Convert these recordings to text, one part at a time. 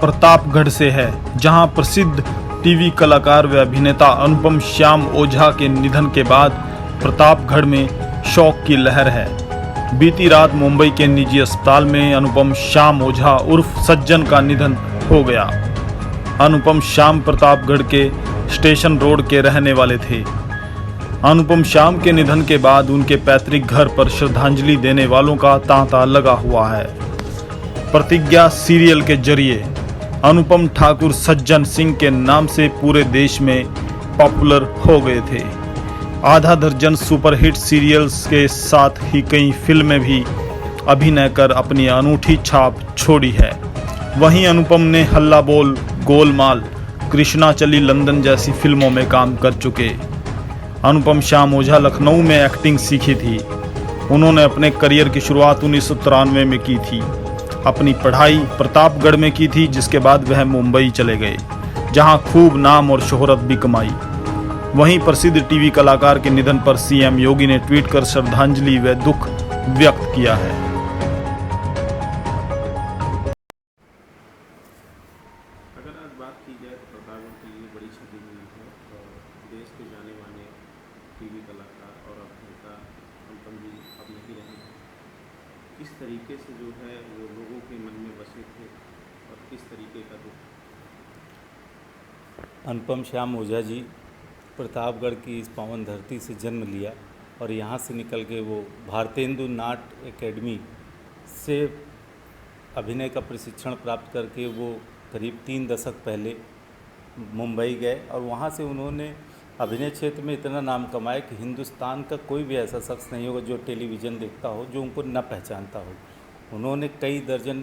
प्रतापगढ़ से है, जहां प्रसिद्ध टीवी कलाकार व अभिनेता अनुपम श्याम ओझा के निधन के बाद प्रतापगढ़ में शोक की लहर है। बीती रात मुंबई के निजी अस्पताल में अनुपम श्याम ओझा उर्फ सज्जन का निधन हो गया। अनुपम श्याम प्रतापगढ़ के स्टेशन रोड के रहने वाले थे। अनुपम श्याम के निधन के बाद उनके पैतृक घर पर श्रद्धांजलि देने वालों का तांता लगा हुआ है। प्रतिज्ञा सीरियल के जरिए अनुपम ठाकुर सज्जन सिंह के नाम से पूरे देश में पॉपुलर हो गए थे। आधा दर्जन सुपरहिट सीरियल्स के साथ ही कई फिल्में भी अभिनय कर अपनी अनूठी छाप छोड़ी है। वहीं अनुपम ने हल्ला बोल, गोलमाल, कृष्णा चली लंदन जैसी फिल्मों में काम कर चुके। अनुपम श्याम ओझा लखनऊ में एक्टिंग सीखी थी। उन्होंने अपने करियर की शुरुआत 1993 में की थी। अपनी पढ़ाई प्रतापगढ़ में की थी, जिसके बाद वह मुंबई चले गए, जहां खूब नाम और शोहरत भी कमाई। वहीं प्रसिद्ध टीवी कलाकार के निधन पर सीएम योगी ने ट्वीट कर श्रद्धांजलि व दुख व्यक्त किया है। अगर आज बात की जाए तो प्रतापगढ़ के लिए बड़ी क्षति हुई है और देश के जाने माने टीवी कलाकार और अभिनेता अनुपम जी अब नहीं रहे हैं। किस तरीके से जो है वो लोगों के मन में बसे थे और किस तरीके का दुख? अनुपम श्याम ओझा जी प्रतापगढ़ की इस पावन धरती से जन्म लिया और यहाँ से निकल के वो भारतेंदु नाट्य एकेडमी से अभिनय का प्रशिक्षण प्राप्त करके वो करीब 3 दशक पहले मुंबई गए और वहाँ से उन्होंने अभिनय क्षेत्र में इतना नाम कमाया कि हिंदुस्तान का कोई भी ऐसा शख्स नहीं होगा जो टेलीविज़न देखता हो जो उनको न पहचानता हो। उन्होंने कई दर्जन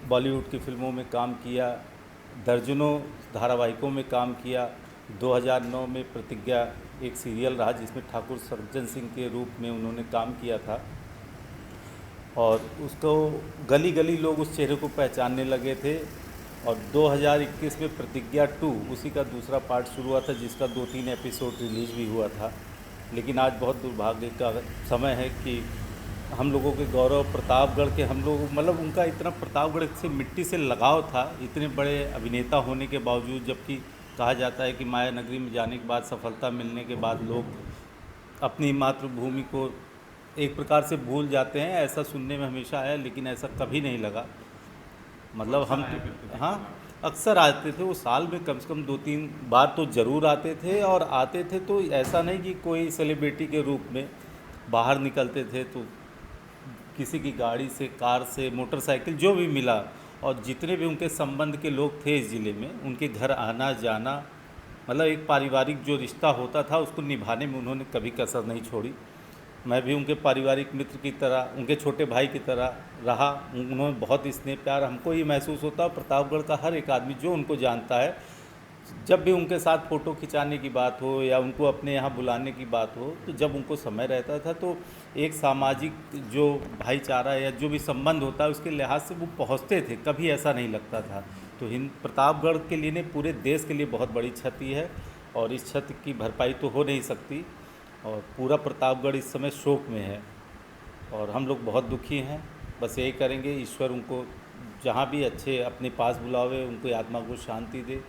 बॉलीवुड की फिल्मों में काम किया, दर्जनों धारावाहिकों में काम किया। 2009 में प्रतिज्ञा एक सीरियल रहा जिसमें ठाकुर सज्जन सिंह के रूप में उन्होंने काम किया था और उसको गली गली लोग उस चेहरे को पहचानने लगे थे। और 2021 में प्रतिज्ञा 2 उसी का दूसरा पार्ट शुरू हुआ था, जिसका 2-3 एपिसोड रिलीज़ भी हुआ था। लेकिन आज बहुत दुर्भाग्य का समय है कि हम लोगों के गौरव प्रतापगढ़ के हम लोग मतलब उनका इतना प्रतापगढ़ से मिट्टी से लगाव था, इतने बड़े अभिनेता होने के बावजूद। जबकि कहा जाता है कि माया नगरी में जाने के बाद, सफलता मिलने के बाद लोग अपनी मातृभूमि को एक प्रकार से भूल जाते हैं, ऐसा सुनने में हमेशा आया। लेकिन ऐसा कभी नहीं लगा। मतलब हम हाँ अक्सर आते थे, वो साल में कम से कम 2-3 बार तो ज़रूर आते थे। और आते थे तो ऐसा नहीं कि कोई सेलिब्रिटी के रूप में बाहर निकलते थे तो किसी की गाड़ी से, कार से, मोटरसाइकिल जो भी मिला और जितने भी उनके संबंध के लोग थे इस ज़िले में, उनके घर आना जाना, मतलब एक पारिवारिक जो रिश्ता होता था उसको निभाने में उन्होंने कभी कसर नहीं छोड़ी। मैं भी उनके पारिवारिक मित्र की तरह, उनके छोटे भाई की तरह रहा। उन्होंने बहुत स्नेह प्यार हमको ये महसूस होता। प्रतापगढ़ का हर एक आदमी जो उनको जानता है, जब भी उनके साथ फ़ोटो खिंचाने की बात हो या उनको अपने यहाँ बुलाने की बात हो, तो जब उनको समय रहता था तो एक सामाजिक जो भाईचारा या जो भी संबंध होता है उसके लिहाज से वो पहुँचते थे, कभी ऐसा नहीं लगता था। तो प्रतापगढ़ के लिए नहीं, पूरे देश के लिए बहुत बड़ी क्षति है और इस क्षति की भरपाई तो हो नहीं सकती। और पूरा प्रतापगढ़ इस समय शोक में है और हम लोग बहुत दुखी हैं। बस यही करेंगे, ईश्वर उनको जहाँ भी अच्छे अपने पास बुलावे, उनको आत्मा को शांति दे,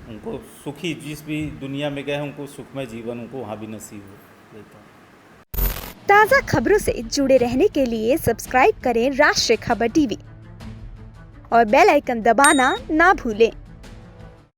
उनको सुखी जिस भी दुनिया में गए हैं उनको सुखमय जीवन उनको वहाँ भी नसीब हो। ताज़ा खबरों से जुड़े रहने के लिए सब्सक्राइब करें राष्ट्रीय खबर टीवी और बेल आइकन दबाना ना भूलें।